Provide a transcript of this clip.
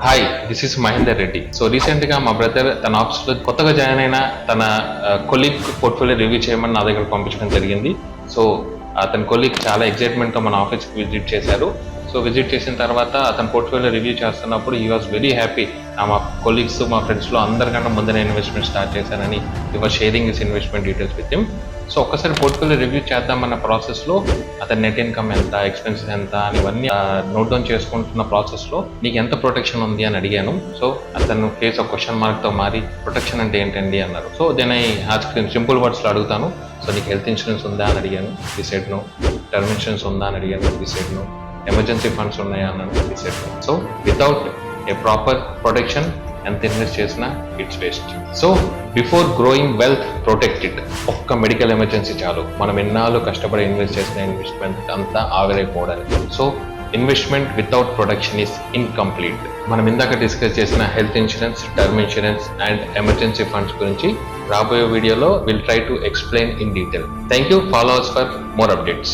Hi, this is Mahender Reddy. So recent గా మా brother తన ఆఫీస్ లో కొత్తగా జాయిన్ అయిన తన కొలీగ్ పోర్ట్ఫోలియో రివ్యూ చేయమని నా దగ్గర పంపించడం జరిగింది. సో అతని కొలీగ్ చాలా ఎక్సైట్మెంట్ తో మన ఆఫీస్ కి విజిట్ చేశారు. సో విజిట్ చేసిన తర్వాత అతని పోర్ట్ఫోలియో రివ్యూ చేస్తున్నప్పుడు హీ వాస్ వెరీ హ్యాపీ. మా కొలీగ్స్, మా ఫ్రెండ్స్ లో అందరికన్నా ముందే ఇన్వెస్ట్మెంట్ స్టార్ట్ చేశానని he was sharing his investment details with him. So ఒక్కసారి పోర్ట్ఫోలియో రివ్యూ చేద్దామన్న ప్రాసెస్లో అతని నెట్ ఇన్కమ్ ఎంత, ఎక్స్పెన్సెస్ ఎంత అని ఇవన్నీ నోట్ డౌన్ చేసుకుంటున్న ప్రాసెస్లో నీకు ఎంత ప్రొటెక్షన్ ఉంది అని అడిగాను. సో అతను ఫేస్ ఒక క్వశ్చన్ మార్క్తో మారి ప్రొటెక్షన్ అంటే ఏంటండి అన్నారు. సో దెన్ ఐ సింపుల్ వర్డ్స్లో అడుగుతాను. సో నీకు హెల్త్ ఇన్సూరెన్స్ ఉందా అని అడిగాను, డిసైడ్ నో. టర్మ్ ఇన్సూరెన్స్ ఉందా అని అడిగాను, డిసైడ్ నో. ఎమర్జెన్సీ ఫండ్స్ ఉన్నాయా అన్నాను, decide no. So without a proper protection ఎంత ఇన్వెస్ట్ చేసినా it's waste. So before growing wealth, protect it. ఒక్క మెడికల్ ఎమర్జెన్సీ చాలు మనం ఎన్నాళ్ళు కష్టపడి ఇన్వెస్ట్ చేసిన ఇన్వెస్ట్మెంట్ అంతా ఆవిరైపోవడానికి. So investment without protection is incomplete. మనం ఇందాక డిస్కస్ చేసిన health insurance, term insurance and emergency funds గురించి రాబోయే వీడియోలో will try to explain in detail. Thank you. Follow us for more updates.